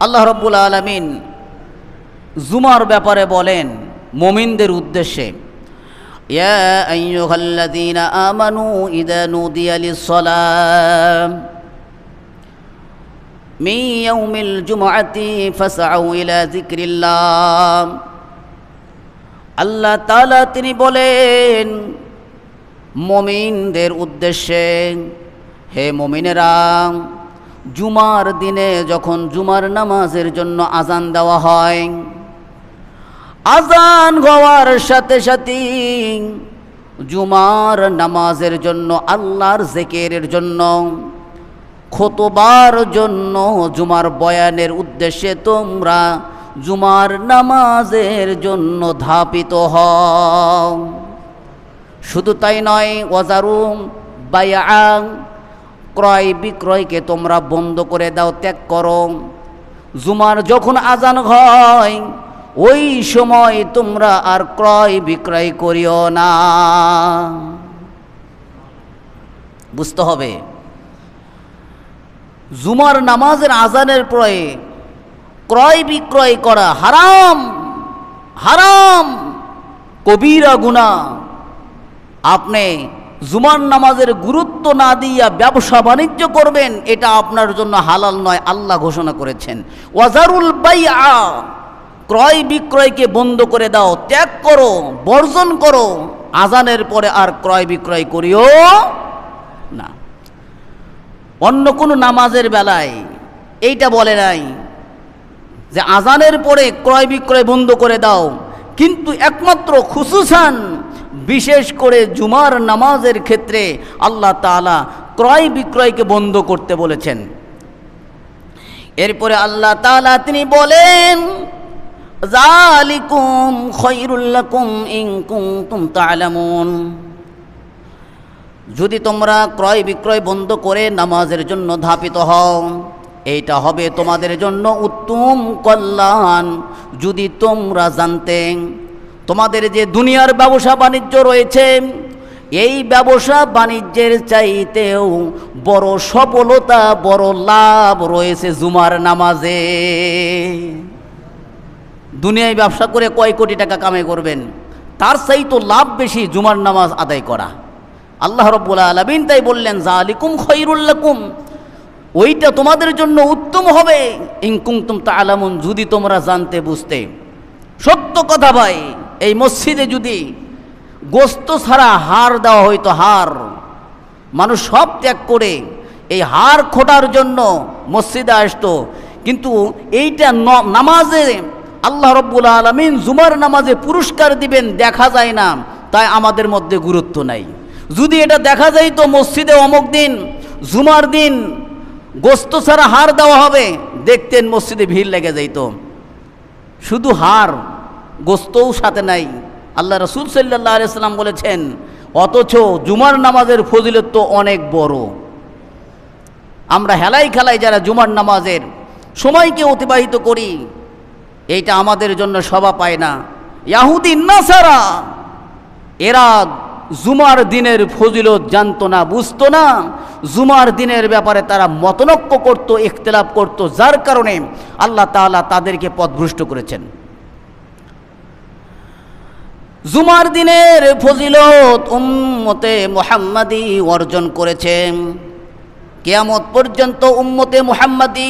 আল্লাহ রাব্বুল আলামিন জুমার ব্যাপারে বলেন মুমিনদের উদ্দেশ্যে, ইয়া আইয়ুহাল্লাযীনা আমানু ইযা নুদিয়া লিস-সালাম মিন ইয়াউমিল জুমআতি ফাসআউ ইলা যিকরিল্লাহ। আল্লাহ তাআলা তিনি বলেন মুমিনদের উদ্দেশ্যে, হে মুমিনেরা, জুমার দিনে যখন জুমার নামাজের জন্য আজান দেওয়া হয়, আজান হওয়ার সাথে সাথে জুমার নামাজের জন্য, আল্লাহর জিকিরের জন্য, খুতবার জন্য, জুমার বয়ানের উদ্দেশ্যে তোমরা জুমার নামাজের জন্য ধাপিত হও। শুধু তাই নয়, ওয়াজারুম বাইআ, ক্রয় বিক্রয়কে তোমরা বন্ধ করে দাও, ত্যাগ করো। জুমার যখন আজান হয় ওই সময় তোমরা আর ক্রয় বিক্রয় করিও না। বুঝতে হবে, জুমার নামাজের আজানের পরে ক্রয় বিক্রয় করা হারাম, হারাম, কবিরা গুনাহ। আপনি জুমার নামাজের গুরুত্ব না দিয়া ব্যবসা বাণিজ্য করবেন, এটা আপনার জন্য হালাল নয়, আল্লাহ ঘোষণা করেছেন। ওয়াজারুল বাইআ, ক্রয় বিক্রয়কে বন্ধ করে দাও, ত্যাগ করো, বর্জন করো। আজানের পরে আর ক্রয় বিক্রয় করিও না। অন্য কোনো নামাজের বেলায় এইটা বলে নাই যে আজানের পরে ক্রয় বিক্রয় বন্ধ করে দাও, কিন্তু একমাত্র খুসুসান বিশেষ করে জুমার নামাজের ক্ষেত্রে আল্লাহ তাআলা ক্রয় বিক্রয়কে বন্ধ করতে বলেছেন। এরপরে আল্লাহ তাআলা তিনি বলেন, যালিকুম খায়রুল লাকুম ইন কুনতুম তা'লামুন। যদি তোমরা ক্রয় বিক্রয় বন্ধ করে নামাজের জন্য ধাপিত হও, এইটা হবে তোমাদের জন্য উত্তম কল্যাণ, যদি তোমরা জানতে। তোমাদের যে দুনিয়ার ব্যবসা বাণিজ্য রয়েছে, এই ব্যবসা বাণিজ্যের চাইতেও বড় সফলতা, বড় লাভ রয়েছে জুমার নামাজে। দুনিয়ায় ব্যবসা করে কয় কোটি টাকা কামাই করবেন, তার চাইতো লাভ বেশি জুমার নামাজ আদায় করা। আল্লাহ রাব্বুল আলামিন তাই বললেন, যালিকুম খায়রুল লাকুম, ওইটা তোমাদের জন্য উত্তম হবে, ইন কুনতুম তা'লামুন, যদি তোমরা জানতে বুঝতে। সত্য কথা ভাই, এই মসজিদে যদি গোস্ত ছাড়া হাড় দেওয়া হইতো, হাড়, মানুষ সব ত্যাগ করে এই হাড় খোটার জন্য মসজিদে আসতো, কিন্তু এইটা নামাজে আল্লাহ রাব্বুল আলামিন জুমার নামাজে পুরস্কার দিবেন দেখা যায় না, তাই আমাদের মধ্যে গুরুত্ব নাই। যদি এটা দেখা যাইতো মসজিদে অমুক দিন জুমার দিন গোস্ত ছাড়া হাড় দেওয়া হবে, দেখতেন মসজিদে ভিড় লেগে যাইতো। শুধু হাড়, গোস্তও সাথে নাই। আল্লাহ রাসূল সাল্লাল্লাহু আলাইহি সাল্লাম বলেছেন, অথচ জুমার নামাজের ফজিলত তো অনেক বড়। আমরা হেলাই খেলাই যারা জুমার নামাজের সময়কে অতিবাহিত করি, এইটা আমাদের জন্য শোভা পায় না। ইহুদি নাসারা এরা জুমার দিনের ফজিলত জানতো না, বুঝতো না। জুমার দিনের ব্যাপারে তারা মতনৈক্য করত, ইখতিলাফ করত, যার কারণে আল্লাহ তাআলা তাদেরকে পথভ্রষ্ট করেছেন। জুমার দিনের ফজিলত উম্মতে মুহাম্মাদি অর্জন করেছে। কিয়ামত পর্যন্ত উম্মতে মুহাম্মাদি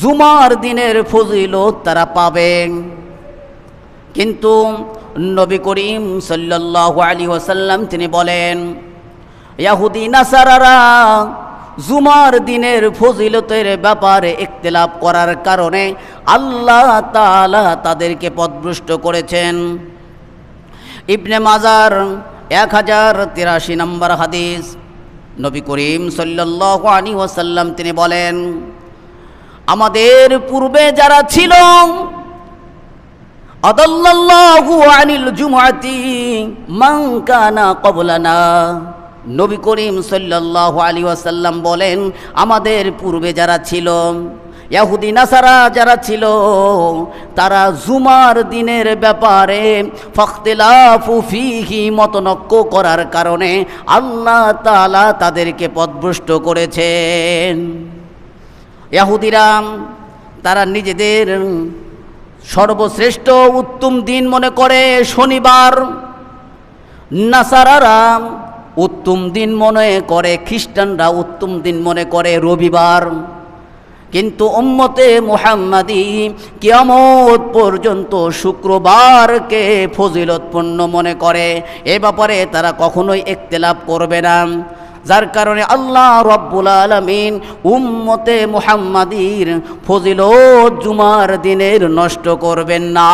জুমার দিনের ফজিলত তারা পাবেন। কিন্তু নবী করিম সাল্লাল্লাহু আলাইহি ওয়াসাল্লাম তিনি বলেন, ইহুদি নাসারারা জুমার দিনের ফজিলতের ব্যাপারে ইখতিলাফ করার কারণে আল্লাহ তাআলা তাদেরকে পথভ্রষ্ট করেছেন। ইবনে মাজার 1083 নম্বর হাদিস, নবী করিম সাল্লাল্লাহু আলাইহি ওয়াসাল্লাম তিনি বলেন, আমাদের পূর্বে যারা ছিল, আদাল্লাল্লাহু আনিল জুমআতি মান কানা ক্বাবলানা। নবী করিম সাল্লাল্লাহু আলাইহি ওয়াসাল্লাম বলেন, আমাদের পূর্বে যারা ছিল, ইহুদি নাসারা যারা ছিল, তারা জুমার দিনের ব্যাপারে ফাখতিলাফু ফীহি, মতনৈক্য করার কারণে আল্লাহ তাআলা তাদেরকে পথভ্রষ্ট করেছেন। ইহুদিরা তারা নিজেদের সর্বশ্রেষ্ঠ উত্তম দিন মনে করে শনিবার, নাসারারা উত্তম দিন মনে করে, খ্রিস্টানরা উত্তম দিন মনে করে রবিবার। কিন্তু উম্মতে মুহাম্মাদি কিয়ামত পর্যন্ত শুক্রবারকে ফজিলতপূর্ণ মনে করে। এ ব্যাপারে তারা কখনোই ইখতিলাফ করবে না। যার কারণে আল্লাহ রাব্বুল আলামিন উম্মতে মুহাম্মাদির ফজিলত জুমার দিনের নষ্ট করবেন না।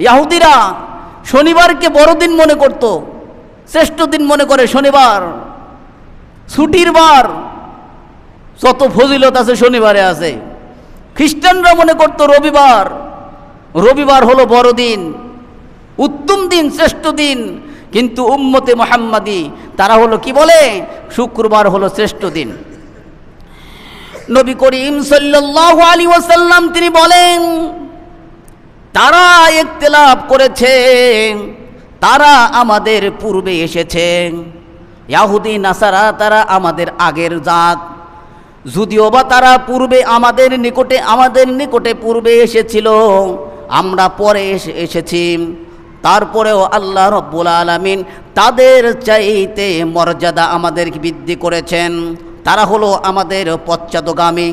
ইহুদিরা শনিবারকে বড় দিন মনে করত, শ্রেষ্ঠ দিন মনে করে শনিবার, ছুটির বার, যত ফজিলত আছে শনিবারে আছে। খ্রিস্টানরা মনে করত রবিবার, রবিবার হলো বড় দিন, উত্তম দিন, শ্রেষ্ঠ দিন। কিন্তু উম্মতে মুহাম্মাদি তারা হলো কি বলে, শুক্রবার হলো শ্রেষ্ঠ দিন। নবী করিম সাল্লাল্লাহু আলাইহি ওয়াসাল্লাম তিনি বলেন, তারা ইখতিলাফ করেছে, তারা আমাদের পূর্বে এসেছে। ইহুদি নাসারা তারা আমাদের আগের জাত, যদিও বা তারা পূর্বে আমাদের নিকটে পূর্বে এসেছিল, আমরা পরে এসেছি। তারপরেও আল্লাহ রাব্বুল আলামিন তাদের চাইতে মর্যাদা আমাদেরকে বৃদ্ধি করেছেন। তারা হলো আমাদের পশ্চাৎগামী।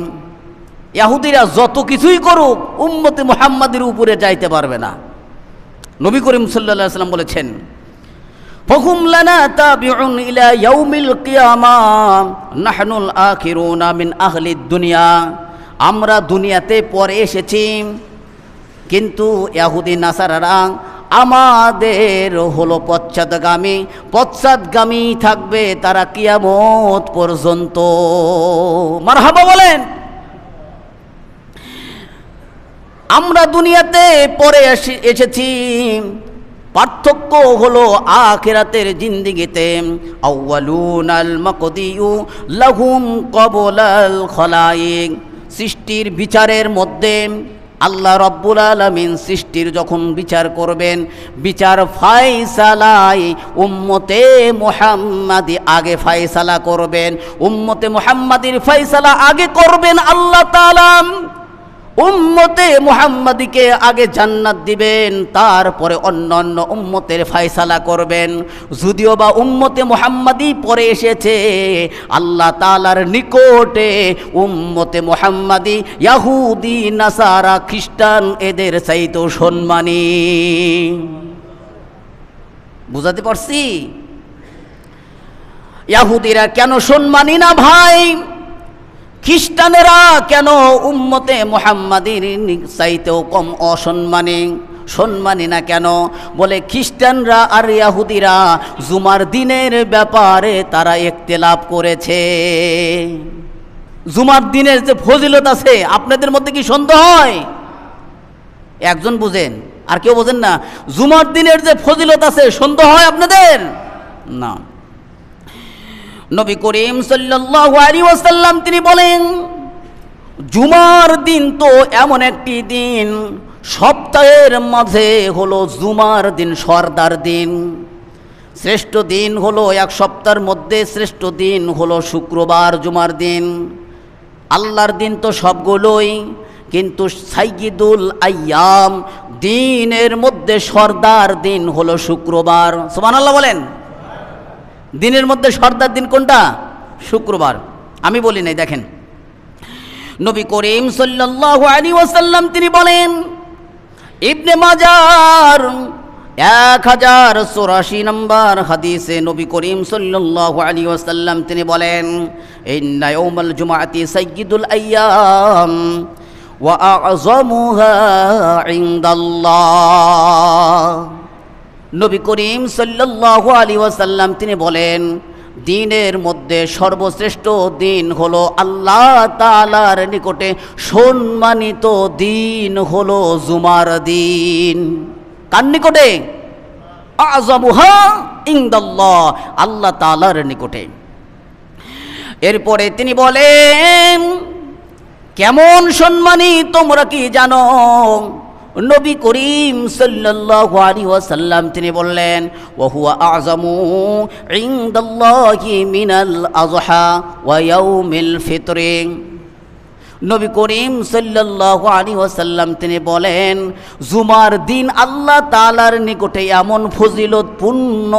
ইহুদিরা যত কিছুই করুক উম্মতে মুহাম্মাদের উপরে যাইতে পারবে না। নবী করিম সাল্লাল্লাহু আলাইহি ওয়াসাল্লাম বলেছেন, ফাহুম লানা তাবিউন ইলা ইয়াউমিল কিয়ামাহ নাহনুল আখিরুনা মিন আহলিদ দুনিয়া। আমরা দুনিয়াতে পরে এসেছি, কিন্তু ইহুদি নাসারারা আমাদের হলো পশ্চাৎগামী থাকবে তারা কিয়ামত পর্যন্ত। মারহাবা বলেন। আমরা দুনিয়াতে পরে এসেছি, পার্থক্য হলো আখিরাতের জিন্দেগিতে আউয়ালুনাল মাকদিয়ু লাহুম ক্বাবলাল খলায়েক, সৃষ্টির বিচারের মধ্যে আল্লাহ রাব্বুল আলামিন সৃষ্টির যখন বিচার করবেন, বিচার ফায়সালায় উম্মতে মুহাম্মাদি আগে ফায়সালা করবেন। উম্মতে মুহাম্মাদির ফায়সালা আগে করবেন আল্লাহ তাআলা। উম্মতে মুহাম্মাদিকে আগে জান্নাত দিবেন, তারপরে অন্যান্য উম্মতের ফায়সালা করবেন। যদিও বা উম্মতে মুহাম্মাদি পরে এসেছে, আল্লাহ তাআলার নিকটে উম্মতে মুহাম্মাদি ইহুদি নাসারা খ্রিস্টান এদের চাইতেও সম্মানী। বুঝাতে পারছি? ইহুদিরা কেন সম্মানী না ভাই? খ্রিস্টানেরা কেন উম্মতে মুহাম্মাদির চাইতেও কম সম্মানী না কেন? বলে খ্রিস্টানরা আর ইহুদিরা জুমার দিনের ব্যাপারে তারা ইখতিলাফ করেছে। জুমার দিনের যে ফজিলত আছে আপনাদের মধ্যে কি সন্দেহ হয়? একজন বুঝেন আর কেউ বোঝেন না। জুমার দিনের যে ফজিলত আছে সন্দেহ হয় আপনাদের? না। নবী করিম সাল্লাল্লাহু আলাইহি ওয়াসাল্লাম তিনি বলেন, জুমার দিন তো এমন একটি দিন, সপ্তাহের মাঝে হলো জুমার দিন সরদার দিন। শ্রেষ্ঠ দিন হলো এক সপ্তাহের মধ্যে শ্রেষ্ঠ দিন হলো শুক্রবার, জুমার দিন। আল্লাহর দিন তো সবগুলোই, কিন্তু সাইয়্যিদুল আইয়াম দিনের মধ্যে সরদার দিন হলো শুক্রবার। সুবহানাল্লাহ বলেন। দিনের মধ্যে সরদার দিন কোনটা? শুক্রবার। আমি বলি নাই, দেখেন নবী করিম সাল্লাল্লাহু আলাইহি ওয়াসাল্লাম তিনি বলেন, ইবনে মাজার 1084 নম্বর হাদিসে নবী করিম সাল্লাল্লাহু আলাইহি ওয়াসাল্লাম তিনি বলেন, ইন্না ইয়াউমাল জুমআতি সাইয়্যিদুল আইয়াম ওয়া আ'যামুহা ইনদাল্লাহ। নবী করিম সাল্লাল্লাহু আলাইহি ওয়াসাল্লাম তিনি বলেন, দিনের মধ্যে সর্বশ্রেষ্ঠ দিন হলো আল্লাহ তাআলার নিকটে সম্মানিত দিন হলো জুমার দিন। কার নিকটে? আ'যামুহা ইনদাল্লাহ, আল্লাহ তাআলার নিকটে। এরপরে তিনি বলেন, কেমন সম্মানী তোমরা কি জানো? নবী করিম সাল্লাল্লাহু আলাইহি ওয়াসাল্লাম তিনি বললেন, ওয়া হুয়া আযমু ইনদাল্লাহি মিনাল আযহা ওয়া ইয়াউমিল ফিতরি। নবী করিম সাল্লাল্লাহু আলাইহি ওয়াসাল্লাম তিনি বলেন, জুমার দিন আল্লাহ তাআলার নিকটে এমন ফজিলতপূর্ণ,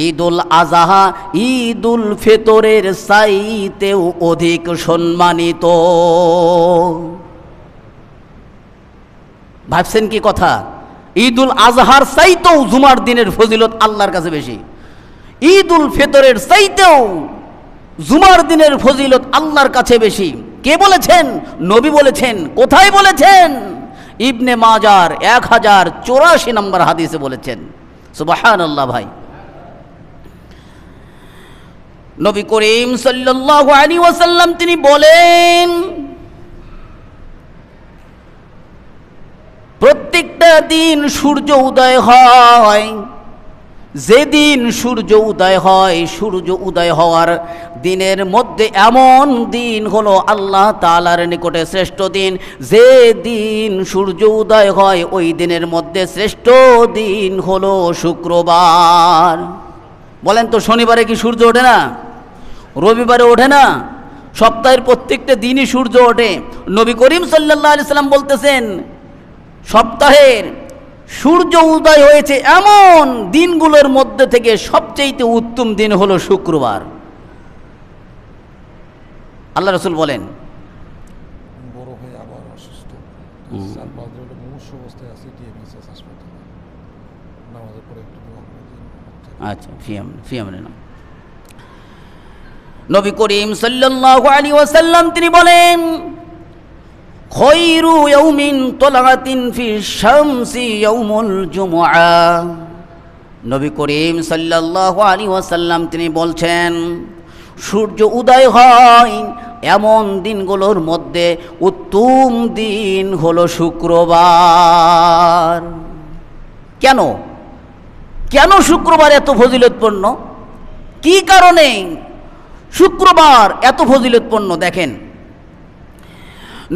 ঈদুল আযহা ঈদুল ফিতরের চাইতেও অধিক সম্মানিত। ভাবছেন কি কথা? ঈদুল আজহার চাইতেও জুমার দিনের ফজিলত আল্লাহর কাছে বেশি, ঈদুল ফিতরের চাইতেও জুমার দিনের ফজিলত আল্লাহর কাছে বেশি। কে বলেছেন? নবী বলেছেন। কোথায় বলেছেন? ইবনে মাজার 1084 নম্বর হাদিসে বলেছেন। সুবহানাল্লাহ। ভাই, নবী করিম সাল্লাল্লাহু আলাইহি ওয়াসাল্লাম তিনি বলেন, প্রত্যেকটা দিন সূর্য উদয় হয়, যেদিন সূর্য উদয় হয়, সূর্য উদয় হওয়ার দিনের মধ্যে এমন দিন হলো আল্লাহ তাআলার নিকটে শ্রেষ্ঠ দিন। যে দিন সূর্য উদয় হয় ওই দিনের মধ্যে শ্রেষ্ঠ দিন হলো শুক্রবার। বলেন তো, শনিবারে কি সূর্য ওঠে না? রবিবারে ওঠে না? সপ্তাহের প্রত্যেকটা দিনই সূর্য ওঠে। নবী করিম সাল্লাল্লাহু আলাইহি সাল্লাম বলতেছেন, সপ্তাহের সূর্য উদয় হয়েছে এমন দিনগুলোর মধ্যে থেকে সবচেয়ে উত্তম দিন হলো শুক্রবার। আল্লাহ রাসূল বলেন, বড় হয়ে আবার অসুস্থ, অবস্থায় আছে, হাসপাতালে নামাজের পরে একটু দোয়া করে দিন। আচ্ছা, ফিয়ামনে না। নবী করিম সাল্লাল্লাহু আলাইহি ওয়াসাল্লাম তিনি বলেন, খৈরু ইয়াউমিন তলাআতিন ফি শামসি ইয়াউমুল জুমআ। নবী করিম সাল্লাল্লাহু আলাইহি ওয়াসাল্লাম তিনি বলছেন, সূর্য উদয় হয় এমন দিনগুলোর মধ্যে উত্তম দিন হলো শুক্রবার। কেন? কেন শুক্রবার এত ফজিলতপূর্ণ? কি কারণে শুক্রবার এত ফজিলতপূর্ণ? দেখেন,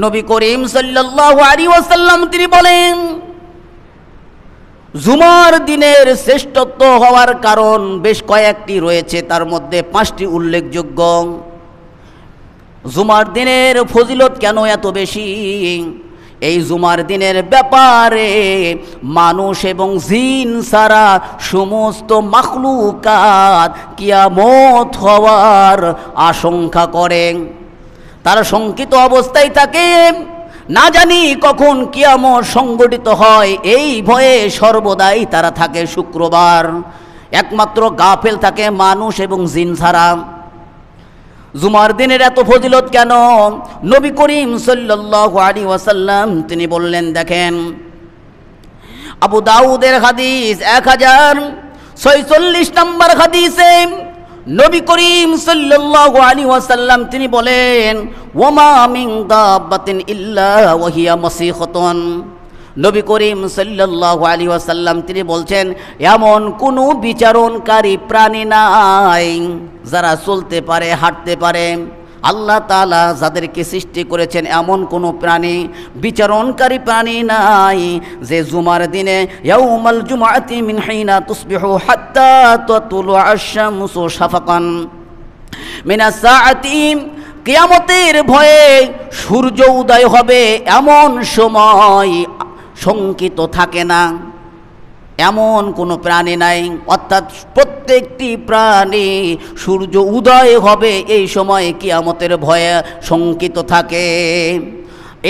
নবী করিম সাল্লাল্লাহু আলাইহি ওয়াসাল্লাম তিনি বলেন, জুমার দিনের শ্রেষ্ঠত্ব হওয়ার কারণ বেশ কয়েকটি রয়েছে, তার মধ্যে 5টি উল্লেখযোগ্য। জুমার দিনের ফজিলত কেন এত বেশি? এই জুমার দিনের ব্যাপারে মানুষ এবং জিন ছাড়া সমস্ত মাখলুকাত কিয়ামত হওয়ার আশঙ্কা করে। তারা শঙ্কিত অবস্থায় থাকে, না জানি কখন কিয়ামত সংঘটিত হয়, এই ভয়ে সর্বদাই তারা থাকে শুক্রবার। একমাত্র গাফেল থাকে মানুষ এবং জিন ছাড়া। জুমার দিনের এত ফজিলত কেন? নবী করিম সাল্লাল্লাহু আলাইহি ওয়াসাল্লাম তিনি বললেন, দেখেন, আবু দাউদের হাদিস 1046 নম্বর হাদিসে নবী করিম সাল্লাল্লাহু আলাইহি ওয়াসাল্লাম তিনি বলেন, ওয়ামা মিন দাব্বাতিন ইল্লা ওয়া হিয়া মাসিখাতুন। নবী করিম সাল্লাল্লাহু আলাইহি ওয়াসাল্লাম তিনি বলছেন, এমন কোনো বিচারণকারী প্রাণী নাই যারা চলতে পারে, হাঁটতে পারে। আল্লাহ তাআলা যাদেরকে সৃষ্টি করেছেন এমন কোনো প্রাণী, বিচারণকারী প্রাণী নাই যে জুমার দিনে ইয়াউমাল জুমআতি মিন হিনা তুসবিহু হাত্তা তাতুলু আশ-শামসু শাফাকান মিনাস সাআতি, কিয়ামতের ভয়ে সূর্য উদয় হবে এমন সময় শঙ্কিত থাকে না, এমন কোনো প্রাণী নাই। অর্থাৎ প্রত্যেকটি প্রাণী সূর্য উদয় হবে এই সময় কিয়ামতের ভয়ে শঙ্কিত থাকে।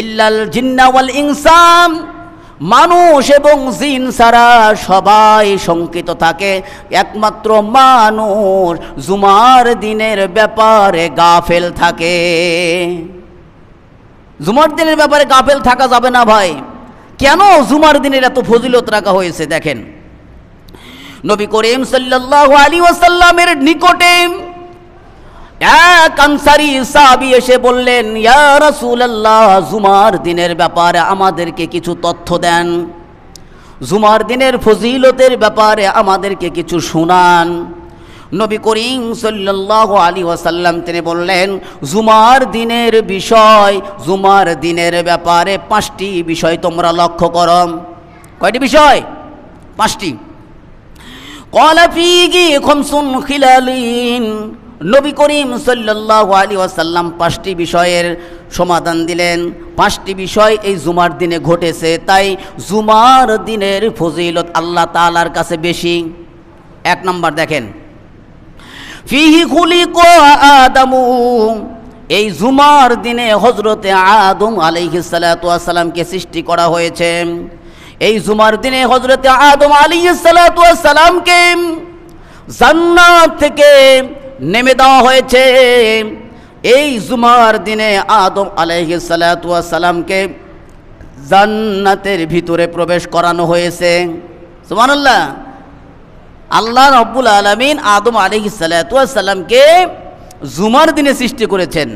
ইল্লাল জিন্না ওয়াল ইনসান, মানুষ এবং জিন ছাড়া সবাই শঙ্কিত থাকে। একমাত্র মানুষ জুমার দিনের ব্যাপারে গাফেল থাকে। জুমার দিনের ব্যাপারে গাফেল থাকা যাবে না ভাই। কেন জুমার দিনের এত ফজিলত রাখা হয়েছে? দেখেন, নবী করিম সাল্লাল্লাহু আলাইহি ওয়াসাল্লামের নিকটে এক আনসারী সাহাবী এসে বললেন, ইয়া রাসূলুল্লাহ, জুমার দিনের ব্যাপারে আমাদেরকে কিছু তথ্য দেন, জুমার দিনের ফজিলতের ব্যাপারে আমাদেরকে কিছু শুনান। নবী করিম সাল্লাল্লাহু আলাইহি ওয়াসাল্লাম তিনি বললেন, জুমার দিনের বিষয়, জুমার দিনের ব্যাপারে 5টি বিষয় তোমরা লক্ষ্য করো। কয়টি বিষয়? 5টি। ক্বালা ফীহি খামসুন খিলালিন, নবী করিম সাল্লাল্লাহু আলাইহি ওয়াসাল্লাম 5টি বিষয়ের সমাধান দিলেন। 5টি বিষয় এই জুমার দিনে ঘটেছে, তাই জুমার দিনের ফজিলত আল্লাহ তাআলার কাছে বেশি। 1 নম্বর দেখেন, ফিহি খুলিকা আদামু, এই জুমার দিনে হযরতে আদম আলাইহিস সালাতু ওয়াস সালামকে সৃষ্টি করা হয়েছে। এই জুমার দিনে হযরতে আদম আলাইহিস সালাতু ওয়াস সালামকে জান্নাত থেকে নেমে দেওয়া হয়েছে। এই জুমার দিনে আদম আলাইহিস সালাতু ওয়াস সালামকে জান্নাতের ভিতরে প্রবেশ করানো হয়েছে। সুবহানাল্লাহ। আল্লাহ রাব্বুল আলামিন আদম আলাইহিস সালাতু ওয়াস সালামকে জুমার দিনে সৃষ্টি করেছেন,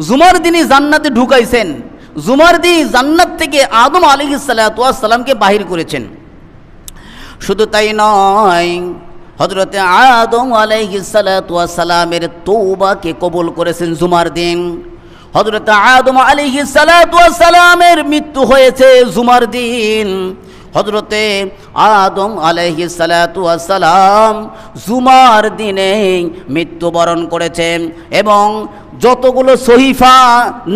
জুমার দিনে জান্নাতে ঢুকাইছেন, জুমার দিন জান্নাত থেকে আদম আলাইহিস সালাতু ওয়াস সালামকে বাহির করেছেন। শুধু তাই নয়, হযরতে আদম আলাইহিস সালাতু ওয়াস সালামের তওবাকে কবুল করেছেন জুমার দিন। হযরতে আদম আলাইহিস সালাতু ওয়াস সালামের মৃত্যু হয়েছে জুমার দিন। হযরতে আদম আলাইহিস সালাতু ওয়াস সালাম জুমার দিনে মৃত্যুবরণ করেছেন এবং যতগুলো সহিফা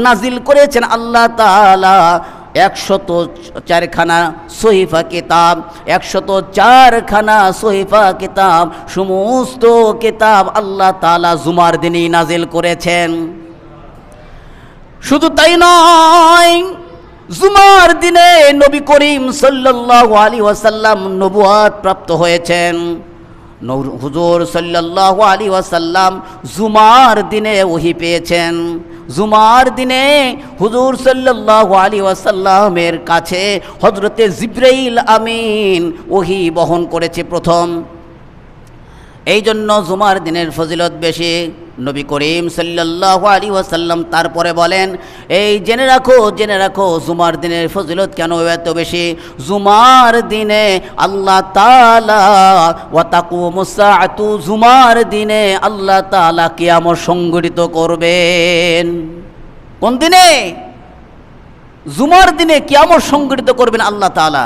নাজিল করেছেন আল্লাহ তাআলা, 104খানা সহিফা কিতাব, 104খানা সহিফা কিতাব, সমস্ত কিতাব আল্লাহ তাআলা জুমার দিনেই নাজিল করেছেন। শুধু তাই নয়, জুমার দিনে নবী করিম সাল্লাল্লাহু আলাইহি ওয়াসাল্লাম নবুয়ত প্রাপ্ত হয়েছেন। হুজুর সাল্লাল্লাহু আলাইহি ওয়াসাল্লাম জুমার দিনে ওহী পেয়েছেন। জুমার দিনে হুজুর সাল্লাল্লাহু আলাইহি ওয়াসাল্লামের কাছে হযরতে জিবরাইল আমিন ওহী বহন করেছে প্রথম। এই জন্য জুমার দিনের ফজিলত বেশি। নবী করিম সাল্লাল্লাহু আলাইহি ওয়াসাল্লাম তারপরে বলেন, এই জেনে রাখো জুমার দিনের ফজিলত কেন এত বেশি। জুমার দিনে আল্লাহ তাআলা ওয়া তাকুমুস সাআতু, জুমার দিনে আল্লাহ তাআলা কিয়ামত সংঘটিত করবেন। কোন দিনে? জুমার দিনে কিয়ামত সংঘটিত করবেন আল্লাহ তাআলা।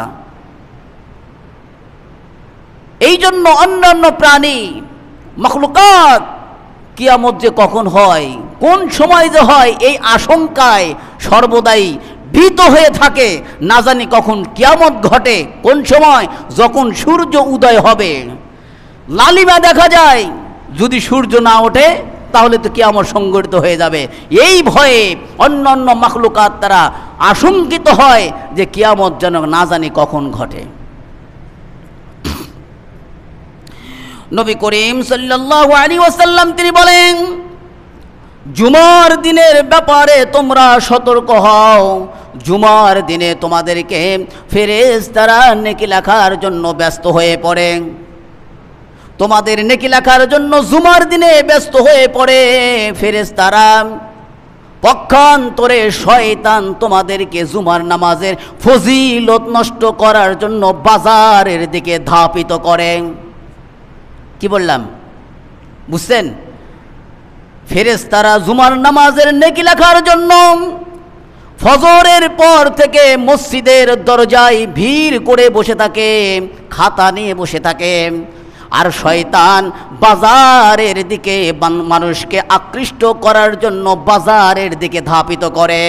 এই জন্য অন্যান্য প্রাণী মাখলুকাত কিয়ামত যে কখন হয়, কোন সময় যে হয়, এই আশঙ্কায় সর্বদাই ভীত হয়ে থাকে। না জানি কখন কিয়ামত ঘটে, কোন সময়, যখন সূর্য উদয় হবে। লালিমা দেখা যায়, যদি সূর্য না ওঠে তাহলে তো কিয়ামত সংঘটিত হয়ে যাবে। এই ভয়ে অন্যান্য মাখলুকাত তারা আশঙ্কিত হয় যে কিয়ামত যেন না জানি কখন ঘটে। নবী করিম সাল্লাল্লাহু আলাইহি ওয়াসাল্লাম তিনি বলেন, জুমার দিনের ব্যাপারে তোমরা সতর্ক হও। জুমার দিনে তোমাদেরকে ফেরেশতারা নেকি লেখার জন্য ব্যস্ত হয়ে পড়ে। তোমাদের নেকি লেখার জন্য জুমার দিনে ব্যস্ত হয়ে পড়ে ফেরেশতারা। পক্ষান্তরে শয়তান তোমাদেরকে জুমার নামাজের ফজিলত নষ্ট করার জন্য বাজারের দিকে ধাপিত করে। কি বললাম বুঝছেন? ফেরেশতারা জুমার নামাজের নেকি লেখার জন্য ফজরের পর থেকে মসজিদের দরজায় ভিড় করে বসে থাকে, খাতা নিয়ে বসে থাকে। আর শয়তান বাজারের দিকে মানুষকে আকৃষ্ট করার জন্য বাজারের দিকে ধাপিত করে,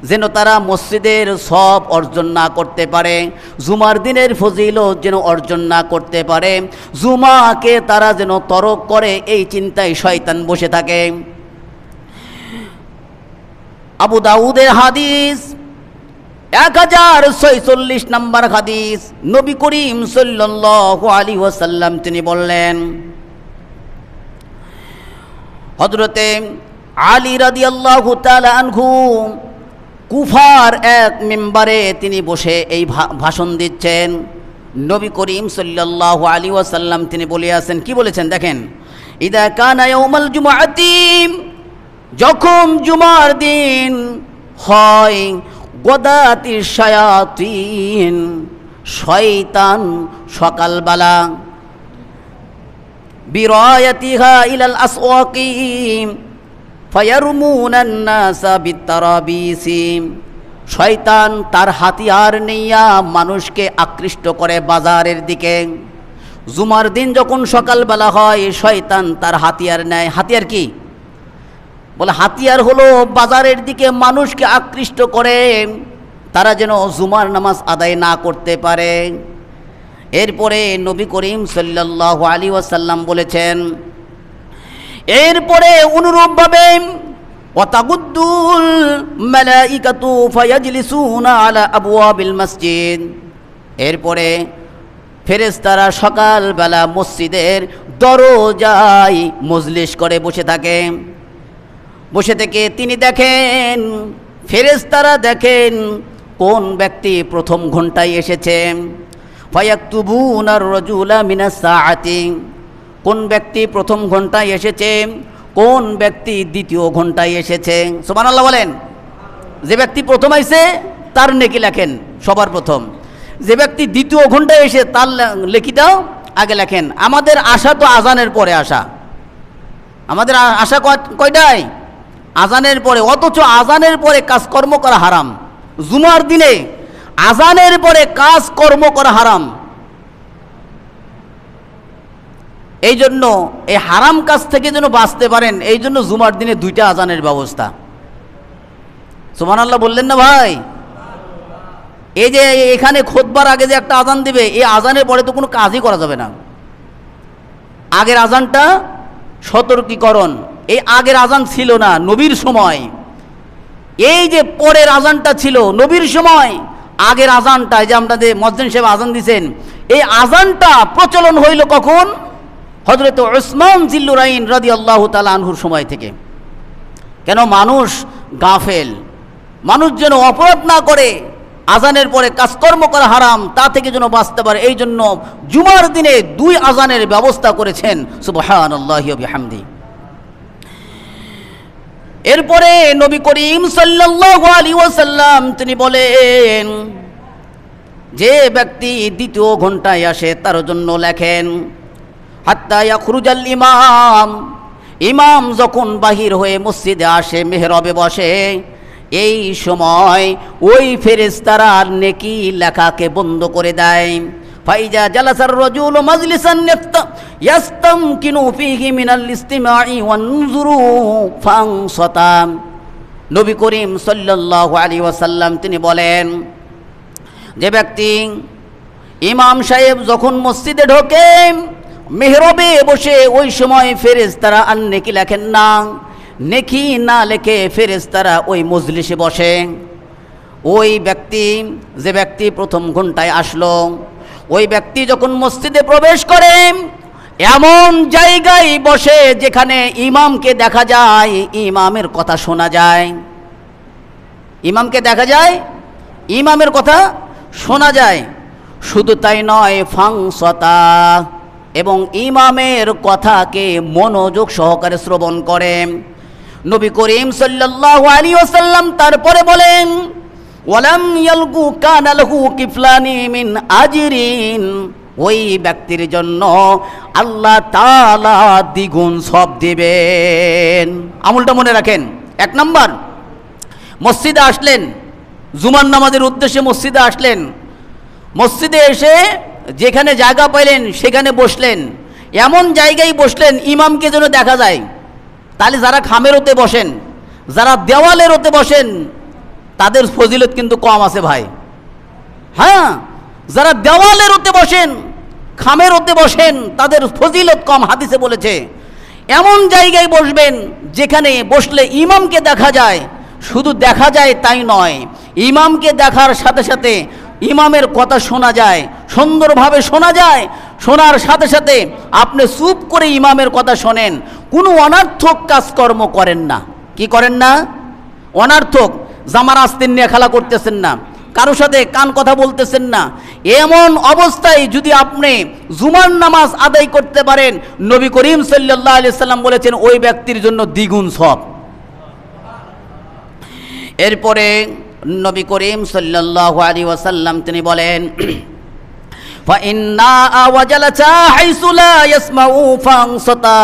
যেন তারা মসজিদের সব অর্জন না করতে পারে, জুমার দিনের ফজিলত যেন অর্জন না করতে পারে, জুমাকে তারা যেন তরক করে, এই চিন্তায় শয়তান বসে থাকে। আবু দাউদের হাদিস 1046 নম্বর হাদিস, নবী করিম সাল্লাল্লাহু আলাইহি ওয়াসাল্লাম তিনি বললেন, হযরতে আলী রাদিয়াল্লাহু তাআলা আনহু কুফার এক মিম্বারে তিনি বসে এই ভাষণ দিচ্ছেন। নবী করিম সাল্লাল্লাহু আলাইহি ওয়াসাল্লাম তিনি বলেছেন, কি বলেছেন দেখেন, ইদা কানা ইয়াউমাল জুমআতি, যখন জুমার দিন হয়, গদাতির শায়াতিন, শয়তান সকালবেলা বিরায়াতিহা ইলাল আসওয়াকি ফায়ারমুনান নাসা বিত্তারাবিসি। শয়তান তার হাতিয়ার নিয়া মানুষকে আকৃষ্ট করে বাজারের দিকে। জুমার দিন যখন সকালবেলা হয়, শয়তান তার হাতিয়ার নেয়। হাতিয়ার কি বলে? হাতিয়ার হলো বাজারের দিকে মানুষকে আকৃষ্ট করে, তারা যেন জুমার নামাজ আদায় না করতে পারে। এরপরে নবী করিম সাল্লাল্লাহু আলাইহি ওয়াসাল্লাম বলেছেন, এরপরে অনুরূপভাবে ওয়াতাগুদ্দুল মালাইকাতু ফায়াজলিসুনা আলা আবওয়াবিল মসজিদ। এরপরে ফেরেশতারা সকালবেলা মসজিদের দরজায় মজলিস করে বসে থাকে। বসে থেকে তিনি দেখেন, ফেরেশতারা দেখেন কোন ব্যক্তি প্রথম ঘন্টায় এসেছে। ফায়াকতুবুনার রাজুলা মিনাস সাআতি, কোন ব্যক্তি প্রথম ঘন্টায় এসেছে, কোন ব্যক্তি দ্বিতীয় ঘন্টায় এসেছে। সুবহানাল্লাহ বলেন। যে ব্যক্তি প্রথম আইছে তার নেকি লেখেন সবার প্রথম, যে ব্যক্তি দ্বিতীয় ঘন্টায় এসে তার লেখিটাও আগে লেখেন। আমাদের আশা তো আজানের পরে আসা, আমাদের আশা কয়টায়? আজানের পরে। অথচ আজানের পরে কাজকর্ম করা হারাম। জুমার দিনে আজানের পরে কাজকর্ম করা হারাম। এই জন্য এই হারাম কাজ থেকে যেন বাঁচতে পারেন, এই জন্য জুমার দিনে দুইটা আজানের ব্যবস্থা। সুবহানাল্লাহ বললেন না ভাই? এই যে এখানে খুতবার আগে যে একটা আজান দিবে, এই আজানের পরে তো কোনো কাজই করা যাবে না। আগের আজানটা সতর্কীকরণ। এই আগের আজান ছিল না নবীর সময়, এই যে পরের আজানটা ছিল নবীর সময়। আগের আজানটা, যে আপনাদের মুয়াজ্জিন সাহেব আজান দিয়েছেন, এই আজানটা প্রচলন হইল কখন? হযরত উসমান জিল্লুরাইন রাদিয়াল্লাহু তাআলা আনহুর সময় থেকে। কেন? মানুষ গাফেল, মানুষ যেন অপরাধ না করে, আজানের পরে কাজকর্ম করা হারাম, তা থেকে যেন বাঁচতে পারে, এই জন্য জুমার দিনে দুই আজানের ব্যবস্থা করেছেন। সুবহানাল্লাহি ওয়া বিহামদি। এরপরে নবী করিম সাল্লাল্লাহু আলাইহি ওয়াসাল্লাম তিনি বলেন, যে ব্যক্তি দ্বিতীয় ঘন্টায় আসে তার জন্য লেখেন হাত্তা ইয়াখরুজাল ইমাম। ইমাম যখন বাহির হয়ে মসজিদে আসে, মেহরাবে বসে, এই সময় ওই ফেরেশতারা নেকি লেখাকে বন্ধ করে দেয়। ফাইজা জালাসার রাজুলু মাজলিসান ইয়াস্তামকিনু ফীহি মিনাল ইসতিমাই ওয়ানজুরু ফানসাতা। নবী করিম সাল্লাল্লাহু আলাইহি ওয়াসাল্লাম তিনি বলেন, যে ব্যক্তি ইমাম সাহেব যখন মসজিদে ঢোকে, মেহরাবে বসে, ওই সময় ফেরেশতারা আর নেকি লেখেন না। নেকি না লেখে ফেরেশতারা ওই মজলিসে বসে। ওই ব্যক্তি, যে ব্যক্তি প্রথম ঘন্টায় আসলো, ওই ব্যক্তি যখন মসজিদে প্রবেশ করে, এমন জায়গায় বসে যেখানে ইমামকে দেখা যায়, ইমামের কথা শোনা যায়। ইমামকে দেখা যায়, ইমামের কথা শোনা যায়। শুধু তাই নয়, ফাংসতা, এবং ইমামের কথাকে মনোযোগ সহকারে শ্রবণ করে। নবী করিম সাল্লাল্লাহু আলাইহি ওয়াসাল্লাম তারপরে বলেন, ওয়ালাম ইয়ালকু কানা লাহু কিফলানি মিন আজরিন। ওই ব্যক্তির জন্য আল্লাহ তাআলা দ্বিগুণ সওয়াব দিবেন। আমলটা মনে রাখেন। এক নাম্বার, মসজিদে আসলেন, জুমার নামাজের উদ্দেশ্যে মসজিদে আসলেন, মসজিদে এসে যেখানে জায়গা পাইলেন সেখানে বসলেন। এমন জায়গায় বসলেন ইমামকে যেন দেখা যায়। তাহলে যারা খামের ওতে বসেন, যারা দেওয়ালের ওতে বসেন, তাদের ফজিলত কিন্তু কম আছে ভাই। হ্যাঁ, যারা দেওয়ালের ওতে বসেন, খামের ওতে বসেন, তাদের ফজিলত কম, হাদিসে বলেছে। এমন জায়গায় বসবেন যেখানে বসলে ইমামকে দেখা যায়। শুধু দেখা যায় তাই নয়, ইমামকে দেখার সাথে সাথে ইমামের কথা শোনা যায়, সুন্দরভাবে শোনা যায়। শোনার সাথে সাথে আপনি চুপ করে ইমামের কথা শোনেন, কোনো অনর্থক কাজকর্ম করেন না। কি করেন না? অনর্থক জামার আস্তিন নিয়ে খেলা করতেছেন না, কারোর সাথে কান কথা বলতেছেন না। এমন অবস্থায় যদি আপনি জুমার নামাজ আদায় করতে পারেন, নবী করিম সাল্লাল্লাহু আলাইহি সাল্লাম বলেছেন ওই ব্যক্তির জন্য দ্বিগুণ সওয়াব। এরপরে নবী করিম সাল্লাল্লাহু আলাইহি ওয়াসাল্লাম তিনি বলেন, ফাইন্না আওয়াজালাচা হাইসু লা ইয়াসমাউ ফাংসতা।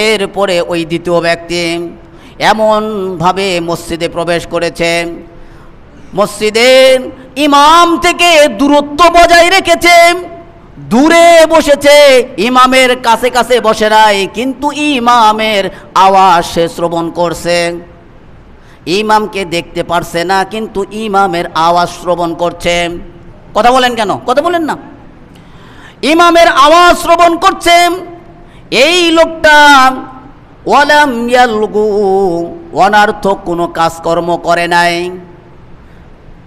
এরপরে ওই দ্বিতীয় ব্যক্তি এমনভাবে মসজিদে প্রবেশ করেছে, মসজিদের ইমাম থেকে দূরত্ব বজায় রেখেছে, দূরে বসেছে, ইমামের কাছে কাছে বসে নাই, কিন্তু ইমামের আওয়াজ সে শ্রবণ করছে। ইমামকে দেখতে পারছে না, কিন্তু ইমামের আওয়াজ শ্রবণ করছে। কথা বলেন কেন? কথা বলেন না। ইমামের আওয়াজ শ্রবণ করছে। এই লোকটা ওয়ালাম ইয়ালগু, অনার্থক কোনো কাজকর্ম করে নাই,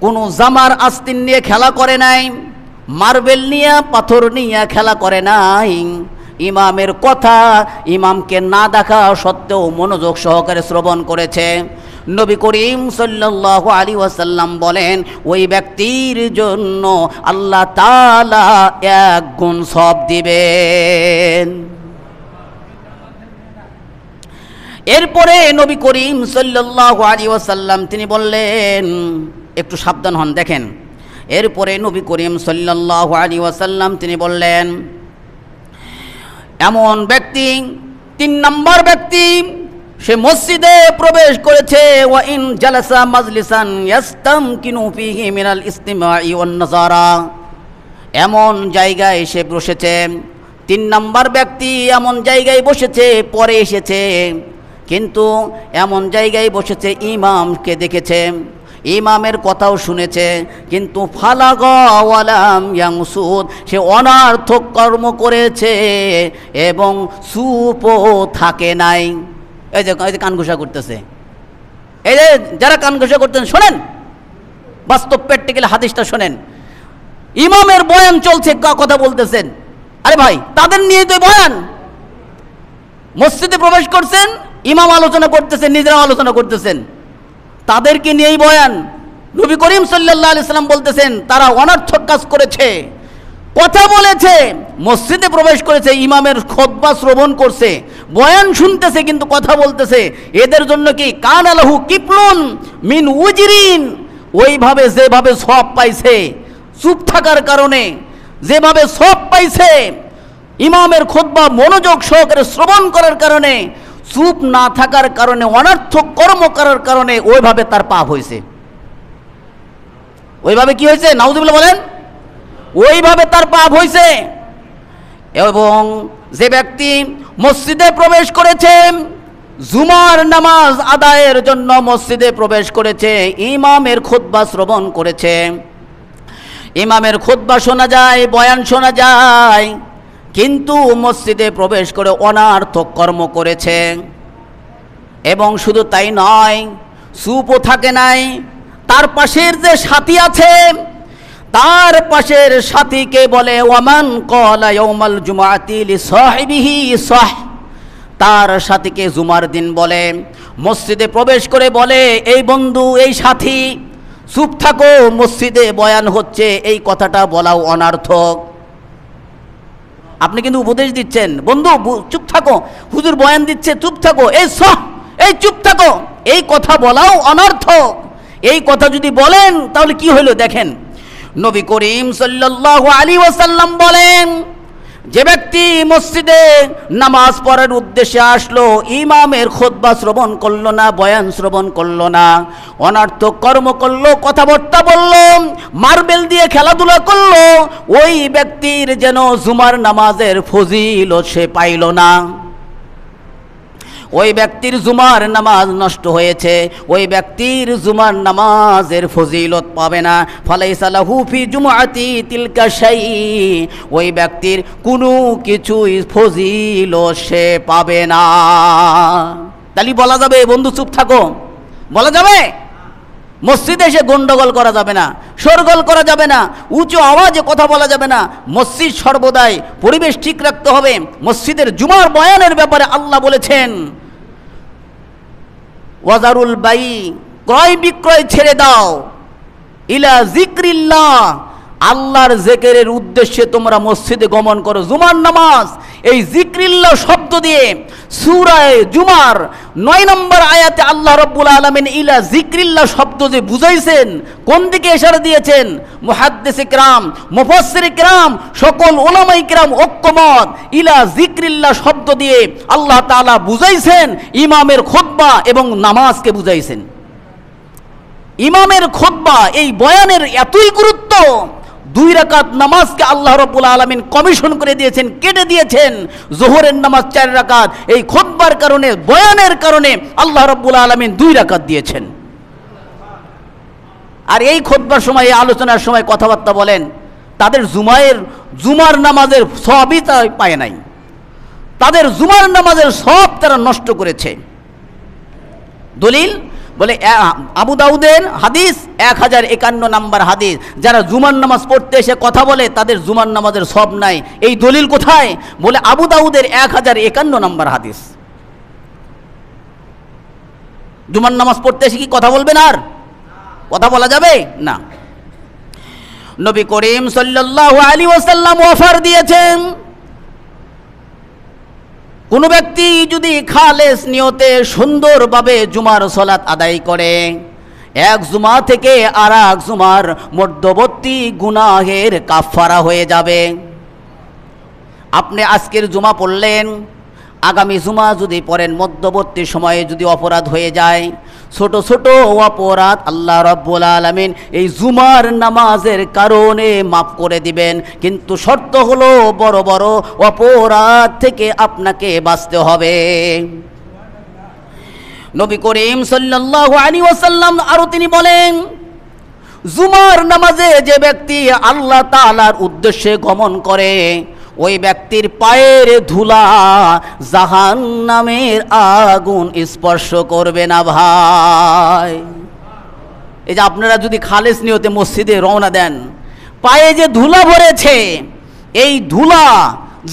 কোনো জামার আস্তিন নিয়ে খেলা করে নাই, মার্বেল নিয়ে পাথর নিয়ে খেলা করে নাই। ইমামের কথা ইমামকে না দেখা সত্ত্বেও মনোযোগ সহকারে শ্রবণ করেছে। নবী করিম সাল্লাল্লাহু আলাইহি ওয়াসাল্লাম বলেন, ওই ব্যক্তির জন্য আল্লাহ তাআলা 1 গুণ সওয়াব দিবেন। এরপরে নবী করিম সাল্লাল্লাহু আলাইহি ওয়াসাল্লাম তিনি বললেন, একটু সাবধান হন, দেখেন। এরপরে নবী করিম সাল্লাল্লাহু আলাইহি ওয়াসাল্লাম তিনি বললেন, এমন ব্যক্তি, 3 নম্বর ব্যক্তি, সে মসজিদে প্রবেশ করেছে, ওয়া ইন জালাসা মাজলিসান ইয়াস্তামকিনু ফীহি মিনাল ইসতিমাই ওয়ান নাযারা, এমন জায়গায় সে বসেছে। 3 নম্বর ব্যক্তি এমন জায়গায় বসেছে, পরে এসেছে, কিন্তু এমন জায়গায় বসেছে, ইমামকে দেখেছে, ইমামের কথাও শুনেছে, কিন্তু ফালাগা ওয়ালাম ইয়াংসুদ, সে অনার্থক কর্ম করেছে এবং চুপও থাকে নাই। এই যে কান ঘোষা করতেছে, এই যে যারা কান ঘোষা করতেন, শোনেন, বাস্তব প্র্যাকটিক্যাল হাদিসটা শোনেন। ইমামের বয়ান চলছে, কথা বলতেছেন, আরে ভাই তাদের নিয়ে তো বয়ান। মসজিদে প্রবেশ করছেন, ইমাম আলোচনা করতেছেন, নিজেরাও আলোচনা করতেছেন, তাদেরকে নিয়েই বয়ান। নবী করিম সাল্লাল্লাহু আলাইহি সাল্লাম বলতেছেন তারা অনর্থক কাজ করেছে, কথা বলেছে, মসজিদে প্রবেশ করেছে, ইমামের খুতবা শ্রবণ করছে, বয়ান শুনতেছে, কিন্তু কথা বলতেছে। এদের জন্য কি কানা লাহু কিফলুন মিন উজরিন, ওইভাবে যেভাবে সওয়াব পাইছে চুপ থাকার কারণে, যেভাবে সওয়াব পাইছে ইমামের খুতবা মনোযোগ সহকারে শ্রবণ করার কারণে, চুপ না থাকার কারণে, অনর্থক কর্ম করার কারণে ওইভাবে তার পাপ হয়েছে। ওইভাবে কি হয়েছে? নাউজুবিল্লাহ বলেন। ওইভাবে তার পাপ হয়েছে। এবং যে ব্যক্তি মসজিদে প্রবেশ করেছে, জুমার নামাজ আদায়ের জন্য মসজিদে প্রবেশ করেছে, ইমামের খুতবা শ্রবণ করেছে, ইমামের খুতবা শোনা যায়, বয়ান শোনা যায়, কিন্তু মসজিদে প্রবেশ করে অনার্থক কর্ম করেছে। এবং শুধু তাই নয়, চুপও থাকে নাই, তার পাশের যে সাথী আছে, তার পাশের সাথীকে বলে ওয়ামান ক্বালা ইয়াউমাল জুমআতি লিসাহিবিহি সাহ, তার সাথীকে জুমার দিন বলে, মসজিদে প্রবেশ করে বলে, এই বন্ধু, এই সাথী, চুপ থাকো, মসজিদে বয়ান হচ্ছে, এই কথাটা বলাও অনর্থক। আপনি কিন্তু উপদেশ দিচ্ছেন, বন্ধু চুপ থাকো, হুজুর বয়ান দিচ্ছে, চুপ থাকো, এই সহ, এই চুপ থাকো, এই কথা বলাও অনর্থক। এই কথা যদি বলেন তাহলে কি হলো দেখেন। নবী করিম সাল্লাল্লাহু আলাইহি ওয়াসাল্লাম বলেন, যে ব্যক্তি মসজিদে নামাজ পড়ার উদ্দেশ্যে আসলো, ইমামের খুতবা শ্রবণ করলো না, বয়ান শ্রবণ করলো না, অনর্থক কর্ম করলো, কথাবার্তা বললো, মার্বেল দিয়ে খেলাধুলা করলো, ওই ব্যক্তির যেন জুমার নামাজের ফজিলত সে পাইল না। ওই ব্যক্তির জুমার নামাজ নষ্ট হয়েছে, ওই ব্যক্তির জুমার নামাজের ফজিলত পাবে না। ফালাইসা লাহু ফি জুমআতি তিলকা শাই, ওই ব্যক্তির কোনো কিছুই ফজিলত সে পাবে না। তাহলে বলা যাবে বন্ধু চুপ থাকো, বলা যাবে? মসজিদে এসে গন্ডগোল করা যাবে না, শোরগোল করা যাবে না, উঁচু আওয়াজে কথা বলা যাবে না। মসজিদ সর্বদাই পরিবেশ ঠিক রাখতে হবে। মসজিদের জুমার বয়ানের ব্যাপারে আল্লাহ বলেছেন, ওয়াজারুল বাই, ক্রয় বিক্রয় ছেড়ে দাও, ইলা জিক্রিল্লাহ, আল্লাহর জিকিরের উদ্দেশ্যে তোমরা মসজিদে গমন করো। জুমার নামাজ এই জিক্রিল্লাহ শব্দ দিয়ে সূরা জুমার 9 নম্বর আয়াতে আল্লাহ রাব্বুল আলামিন ইলা জিক্রিল্লাহ শব্দ যে বুঝাইছেন, কোন দিকে ইশারা দিয়েছেন? মুহাদ্দিস ইকরাম, মুফাসসির ইকরাম, সকল উলামা ইকরাম ঐক্যমত ইলা জিক্রিল্লাহ শব্দ দিয়ে আল্লাহ তাআলা বুঝাইছেন ইমামের খুতবা এবং নামাজকে বুঝাইছেন। ইমামের খুতবা এই বয়ানের এতই গুরুত্ব, 2 রাকাত নামাজকে আল্লাহ রাব্বুল আলামিন কমিশন করে দিয়েছেন, কেটে দিয়েছেন। যোহরের নামাজ 4 রাকাত, এই খুতবার কারণে, বয়ানের কারণে আল্লাহ রাব্বুল আলামিন 2 রাকাত দিয়েছেন। আর এই খুতবার সময়, এই আলোচনার সময় কথাবার্তা বলেন, তাদের জুমার নামাজের সওয়াবই পায় নাই, তাদের জুমার নামাজের সওয়াব তারা নষ্ট করেছে। দলিল বলে আবু দাউদের হাদিস 1051 নম্বর হাদিস, যারা জুমার নামাজ পড়তে এসে কথা বলে তাদের জুমার নামাজের সওয়াব নাই। এই দলিল কোথায়? বলে আবু দাউদের 1051 নম্বর হাদিস। জুমার নামাজ পড়তে এসে কি কথা বলবেন? আর কথা বলা যাবে না। নবী করিম সাল্লাল্লাহু আলাইহি ওয়াসাল্লাম অফার দিয়েছেন, কোন ব্যক্তি যদি খালেস নিয়তে সুন্দরভাবে জুমার সালাত আদায় করে, এক জুমা থেকে আর এক জুমার মধ্যবর্তী গুনাহের কাফারা হয়ে যাবে। আপনি আজকের জুমা পড়লেন, আগামী জুমা যদি পড়েন, মধ্যবর্তী সময়ে যদি অপরাধ হয়ে যায়, ছোট ছোট অপরাধ আল্লাহ রাব্বুল আলামিন এই জুমার নামাজের কারণে মাফ করে দিবেন। কিন্তু শর্ত হলো বড় বড় অপরাধ থেকে আপনাকে বাঁচতে হবে। নবী করিম সাল্লাল্লাহু আলাইহি ওয়াসাল্লাম আরো তিনি বলেন, জুমার নামাজে যে ব্যক্তি আল্লাহ তাআলার উদ্দেশ্যে গমন করে, ওই ব্যক্তির পায়ের ধুলা জাহান্নামের আগুন স্পর্শ করবে না। ভাই, এই যে আপনারা যদি খালেস নিয়তে মসজিদে রওনা দেন, পায়ে যে ধুলা ভরেছে, এই ধুলা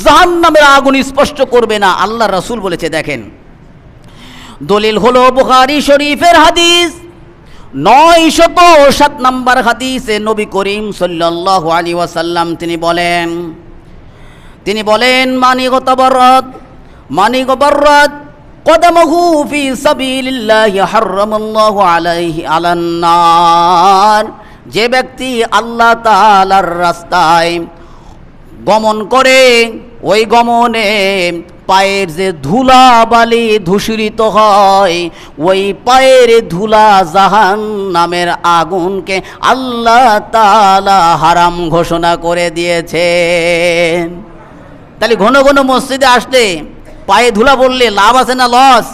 জাহান্নামের আগুন স্পর্শ করবে না, আল্লাহ রাসূল বলেছে। দেখেন, দলিল হলো বুখারী শরীফের হাদিস 907 নম্বর হাদিসে নবী করিম সাল্লাল্লাহু আলাইহি ওয়াসাল্লাম তিনি বলেন মানি গবররাত কদমহু ফি সাবিলিল্লাহি হারামাল্লাহু আলাইহি আলান নার। যে ব্যক্তি আল্লাহ তাআলার রাস্তায় গমন করে, ওই গমনে পায়ের যে ধুলা বালি ধূসরিত হয়, ওই পায়ের ধুলা জাহান্নামের আগুনকে আল্লাহ তাআলা হারাম ঘোষণা করে দিয়েছেন। তাহলে ঘন ঘন মসজিদে আসলে পায়ে ধুলা পড়লে লাভ আছে না লস?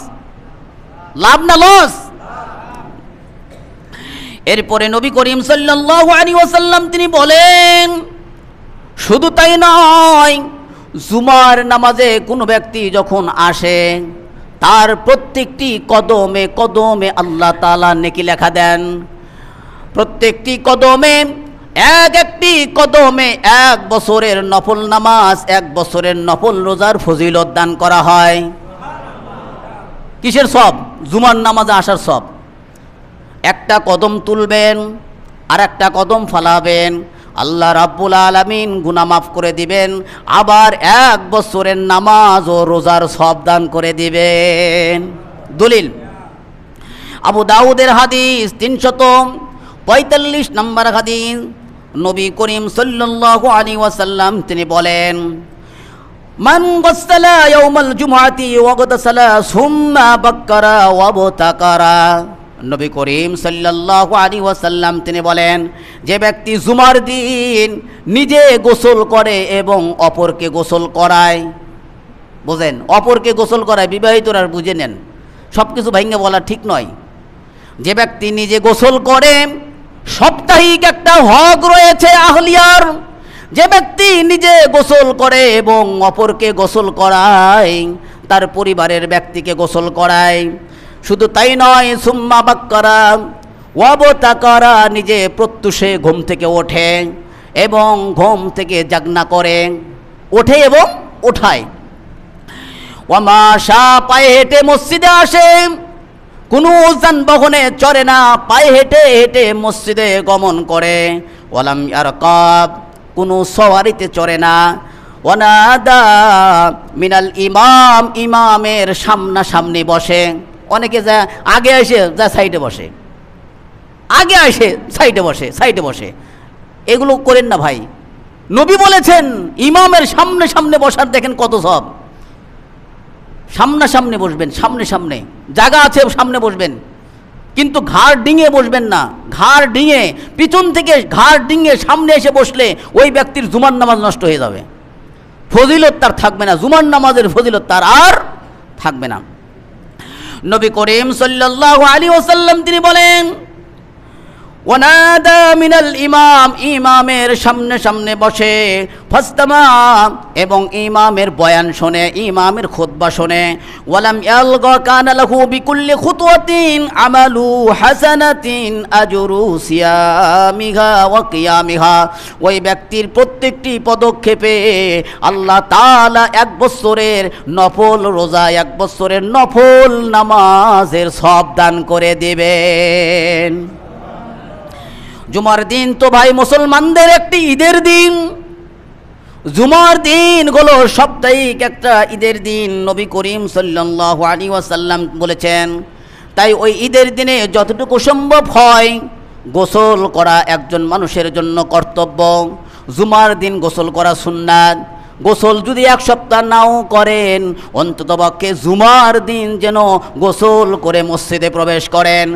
লাভ না লস? এরপরে নবী করিম সাল্লাল্লাহু আলাইহি ওয়াসাল্লাম তিনি বলেন, শুধু তাই নয়, জুমার নামাজে কোনো ব্যক্তি যখন আসে, তার প্রত্যেকটি কদমে কদমে আল্লাহ তাআলা নেকি লেখা দেন। প্রত্যেকটি কদমে, একটি কদমে 1 বছরের নফল নামাজ, 1 বছরের নফল রোজার ফজিলত দান করা হয়। কিসের সব? জুমার নামাজে আসার সব। একটা কদম তুলবেন আর একটা কদম ফালাবেন, আল্লাহ রাব্বুল আলামিন গুনাহ মাফ করে দিবেন, আবার 1 বছরের নামাজ ও রোজার সব দান করে দিবেন। দলিল আবু দাউদের হাদিস 345 নম্বর হাদিস, নবী করিম সাল্লাল্লাহু আলাইহি ওয়াসাল্লাম তিনি বলেন, মান গাসসালা ইয়াউমাল জুমআতি ওয়া গাসসালা সুম্মা বাক্কারা ওয়া বতাকারা। নবী করিম সাল্লাল্লাহু আলাইহি ওয়াসাল্লাম তিনি বলেন, যে ব্যক্তি জুমার দিন নিজে গোসল করে এবং অপরকে গোসল করায়, বুঝেন, অপরকে গোসল করায়, বিবাহিতরা বুঝে নেন, সব কিছু ভাঙে বলা ঠিক নয়। যে ব্যক্তি নিজে গোসল করে, সাপ্তাহিক একটা হক রয়েছে আহলিয়ার। যে ব্যক্তি নিজে গোসল করে এবং অপরকে গোসল করায়, তার পরিবারের ব্যক্তিকে গোসল করায়, শুধু তাই নয়, সুম্মা বাক্কারা ওয়া বতাকারা, নিজে প্রত্যুষে ঘুম থেকে ওঠে এবং ঘুম থেকে জাগনা করে, ওঠে এবং ওঠায়। ওয়ামাশা, পায়ে হেঁটে মসজিদে আসে, কোনো যানবাহনে চড়ে না, পায়ে হেঁটে হেঁটে মসজিদে গমন করে। ওয়ালাম ইয়ারকাব, কোনো সওয়ারিতে চড়ে না। ওয়ানাদা মিনাল ইমাম, ইমামের সামনাসামনি বসে। অনেকে যা আগে আসে যা সাইডে বসে, আগে আসে সাইডে বসে, সাইডে বসে। এগুলো করেন না ভাই। নবী বলেছেন ইমামের সামনে সামনে বসার দেখেন কত সব। সামনাসামনি বসবেন, সামনে সামনে জায়গা আছে সামনে বসবেন, কিন্তু ঘাড় ডিঙে বসবেন না। ঘাড় ডিঙে পিছন থেকে ঘাড় ডিঙে সামনে এসে বসলে ওই ব্যক্তির জুমার নামাজ নষ্ট হয়ে যাবে, ফজিলত তার থাকবে না, জুমার নামাজের ফজিলত তার আর থাকবে না। নবী করিম সাল্লাল্লাহু আলাইহি ওয়াসাল্লাম তিনি বলেন ওয়ানাদা মিনাল ইমাম, ইমামের সামনে সামনে বসে, ফাস্তামা, এবং ইমামের বয়ান শোনে, ইমামের খুতবা শোনে। ওয়ালাম ইয়ালগা কানা লাহু বিকুল্লি খুতওয়াতিন আমালু হাসানাতিন আজরু সিয়ামিহা ওয়া কিয়ামিহা, ওই ব্যক্তির প্রত্যেকটি পদক্ষেপে আল্লাহ তাআলা 1 বছরের নফল রোজা, 1 বছরের নফল নামাজের সওয়াব দান করে দিবেন। জুমার দিন তো ভাই মুসলমানদের একটি ঈদের দিন। জুমার দিন হলো সাপ্তাহিক একটা ঈদের দিন, নবী করিম সাল্লাল্লাহু আলাইহি ওয়াসাল্লাম বলেছেন। তাই ওই ঈদের দিনে যতটুকু সম্ভব হয় গোসল করা একজন মানুষের জন্য কর্তব্য। জুমার দিন গোসল করা সুন্নাত। গোসল যদি 1 সপ্তাহ নাও করেন, অন্ততপক্ষে জুমার দিন যেন গোসল করে মসজিদে প্রবেশ করেন।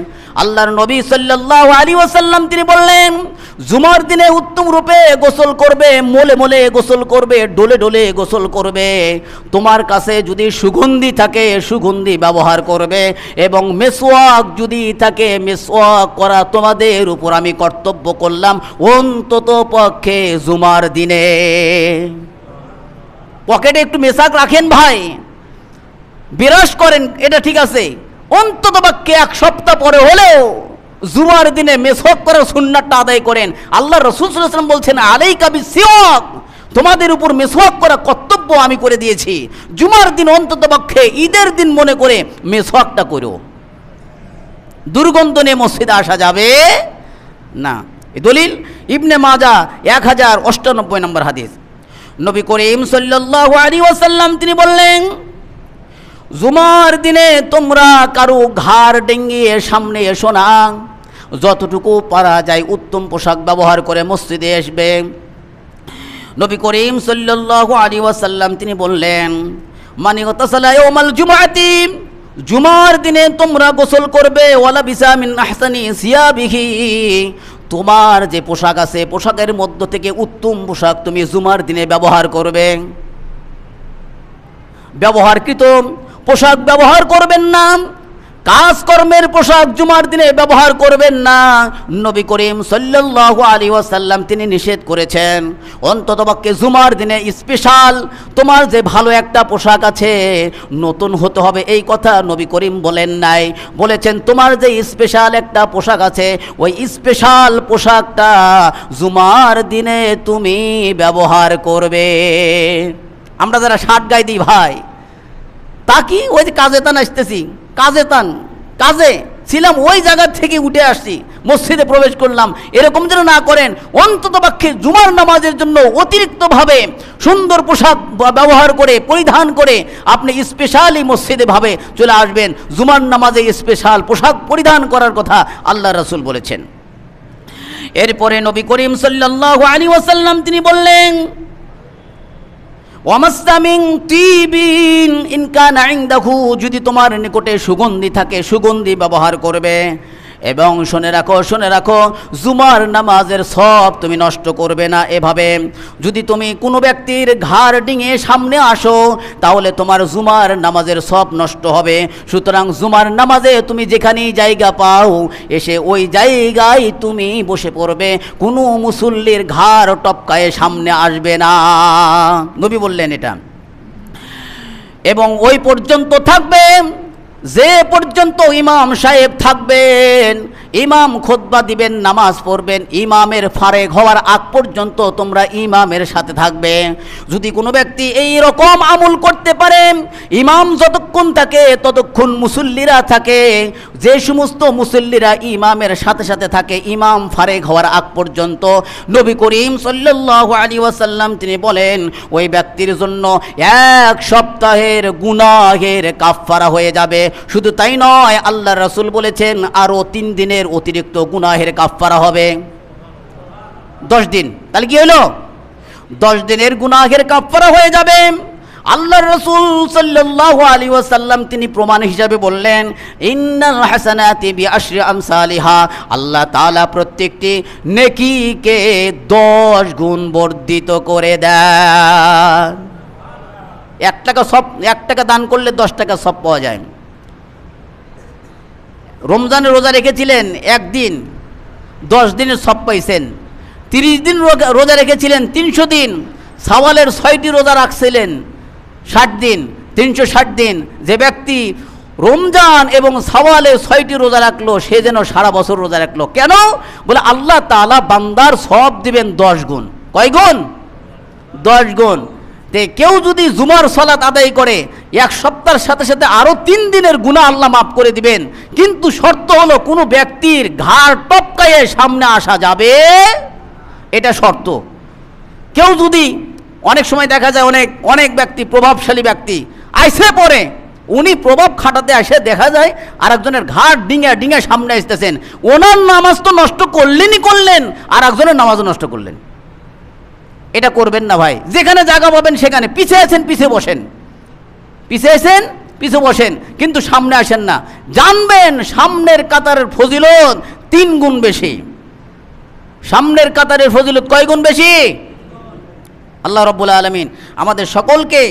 আল্লাহর নবী সাল্লাল্লাহু আলাইহি ওয়াসাল্লাম তিনি বললেন জুমার দিনে উত্তম রূপে গোসল করবে, মোলে মোলে গোসল করবে, ডোলে ডোলে গোসল করবে। তোমার কাছে যদি সুগন্ধি থাকে সুগন্ধি ব্যবহার করবে, এবং মেসওয়াক যদি থাকে মেসওয়াক করা তোমাদের উপর আমি কর্তব্য করলাম অন্তত পক্ষে জুমার দিনে। পকেটে একটু মেসাক রাখেন ভাই, বিরাস করেন, এটা ঠিক আছে। অন্তত পক্ষে 1 সপ্তাহ পরে হলেও জুমার দিনে মেসওয়াক করার সুন্নাতটা আদায় করেন। আল্লাহ রাসূল সাল্লাল্লাহু আলাইহি ওয়াসাল্লাম বলছেন আলাইকা বিসওয়াক, তোমাদের উপর মেসওয়াক করা কর্তব্য আমি করে দিয়েছি। জুমার দিন অন্তত পক্ষে ঈদের দিন মনে করে মেসওয়াকটা করো। দুর্গন্ধ নিয়ে মসজিদে আসা যাবে না। এই দলিল ইবনে মাজাহ 1098 নম্বর হাদিস। নবী করিম সাল্লাল্লাহু আলাইহি ওয়াসাল্লাম তিনি বললেন জুমার দিনে তোমরা কারো ঘাড় ডিঙিয়ে সামনে এসো না, যতটুকু পারা যায় উত্তম পোশাক ব্যবহার করে মসজিদে আসবে। নবী করিম সাল্লাল্লাহু আলাইহি ওয়াসাল্লাম তিনি বললেন মান ইগতাসালা ইয়াউমাল জুমআতি, জুমার দিনে তোমরা গোসল করবে, ওয়ালা বিসা মিন আহসানি সিয়াবিহি, তোমার যে পোশাক আছে পোশাকের মধ্য থেকে উত্তম পোশাক তুমি জুমার দিনে ব্যবহার করবে। ব্যবহারকৃত পোশাক ব্যবহার করবেন না, কাজকর্মের পোশাক জুমার দিনে ব্যবহার করবেন না। নবী করিম সাল্লাল্লাহু আলাইহি ওয়াসাল্লাম তিনি নিষেধ করেছেন অন্ততপক্ষে জুমার দিনে স্পেশাল তোমার যে ভালো একটা পোশাক আছে নতুন হতে হবে, এই কথা নবী করিম বলেন নাই। বলেছেন তোমার যে স্পেশাল একটা পোশাক আছে ওই স্পেশাল পোশাকটা জুমার দিনে তুমি ব্যবহার করবে। আমরা যারা শার্ট গায়ে দিই ভাই, তা কি ওই যে কাজে তান আসতেছি, কাজে তান কাজে ছিলাম, ওই জায়গা থেকে উঠে আসছি মসজিদে প্রবেশ করলাম, এরকম যেন না করেন। অন্তত পক্ষে জুমার নামাজের জন্য অতিরিক্তভাবে সুন্দর পোশাক ব্যবহার করে পরিধান করে আপনি স্পেশালি মসজিদে ভাবে চলে আসবেন। জুমার নামাজে স্পেশাল পোশাক পরিধান করার কথা আল্লাহ রাসূল বলেছেন। এরপরে নবী করিম সাল্লাল্লাহু আলাইহি ওয়াসাল্লাম তিনি বললেন ওয়ামাস্তামিন তিবিন ইন কানা ইনদাহু, যদি তোমার নিকটে সুগন্ধি থাকে সুগন্ধি ব্যবহার করবে। এবং শুনে রাখো জুমার নামাজের সব তুমি নষ্ট করবে না। এভাবে যদি তুমি কোনো ব্যক্তির ঘাড় ডিঙে সামনে আসো তাহলে তোমার জুমার নামাজের সব নষ্ট হবে। সুতরাং জুমার নামাজে তুমি যেখানেই জায়গা পাও এসে ওই জায়গায় তুমি বসে পড়বে, কোনো মুসল্লির ঘাড় টপকায়ে সামনে আসবে না, নবী বললেন এটা। এবং ওই পর্যন্ত থাকবে যে পর্যন্ত ইমাম সাহেব থাকবেন, ইমাম খুতবা দিবেন, নামাজ পড়বেন, ইমামের ফারেক হওয়ার আগ পর্যন্ত তোমরা ইমামের সাথে থাকবে। যদি কোনো ব্যক্তি এই রকম আমল করতে পারে, ইমাম যতক্ষণ থাকে ততক্ষণ মুসল্লিরা থাকে, যে সমস্ত মুসল্লিরা ইমামের সাথে সাথে থাকে ইমাম ফারেক হওয়ার আগ পর্যন্ত, নবী করিম সাল্লাল্লাহু আলাইহি ওয়াসাল্লাম তিনি বলেন ওই ব্যক্তির জন্য 1 সপ্তাহের গুনাহের কাফফারা হয়ে যাবে। শুধু তাই নয়, আল্লাহ রাসূল বলেছেন আরও 3 দিনের অতিরিক্ত গুনাহের কাফফারা হবে। 10 দিন, তাহলে কি হলো? 10 দিনের গুনাহের কাফফারা হয়ে যাবে। আল্লাহ রাসূল সাল্লাল্লাহু আলাইহি ওয়াসাল্লাম তিনি প্রমাণ হিসাবে বললেন ইন্নাল হাসানাতি বিআশরি আমসালিহা, আল্লাহ তাআলা প্রত্যেকটি নেকিকে 10 গুণ বর্ধিত করে দেন। 1 টাকা দান করলে 10 টাকা সওয়াব পাওয়া যায়। রমজানের রোজা রেখেছিলেন 1 দিন, 10 দিনের সওয়াব পাইছেন। 30 দিন রোজা রেখেছিলেন 300 দিন। শাওয়ালের 6টি রোজা রাখছিলেন 60 দিন, 360 দিন। যে ব্যক্তি রমজান এবং শাওয়ালে 6টি রোজা রাখলো সে যেন সারা বছর রোজা রাখলো। কেন? বলে আল্লাহ তাআলা বান্দার সওয়াব দিবেন 10 গুণ। কয় গুণ? 10 গুণ। কেউ যদি জুমার সালাত আদায় করে 1 সপ্তাহের সাথে সাথে আরও 3 দিনের গুনাহ আল্লাহ মাফ করে দিবেন। কিন্তু শর্ত হলো কোনো ব্যক্তির ঘাড় টপকায়ে সামনে আসা যাবে, এটা শর্ত। কেউ যদি, অনেক সময় দেখা যায় অনেক ব্যক্তি, প্রভাবশালী ব্যক্তি আইসে পড়ে, উনি প্রভাব খাটাতে আসে দেখা যায় আরেকজনের ঘাড় ডিঙে সামনে আসতেছেন। ওনার নামাজ তো নষ্ট করলেন, আর একজনের নামাজও নষ্ট করলেন। এটা করবেন না ভাই। যেখানে জায়গা পাবেন সেখানে, পিছে আছেন পিছে বসেন, পিছে বসেন, কিন্তু সামনে আসেন না। জানবেন সামনের কাতারের ফজিলত 3 গুণ বেশি। সামনের কাতারের ফজিলত কয় গুণ বেশি? আল্লাহ রাব্বুল আলামিন আমাদের সকলকে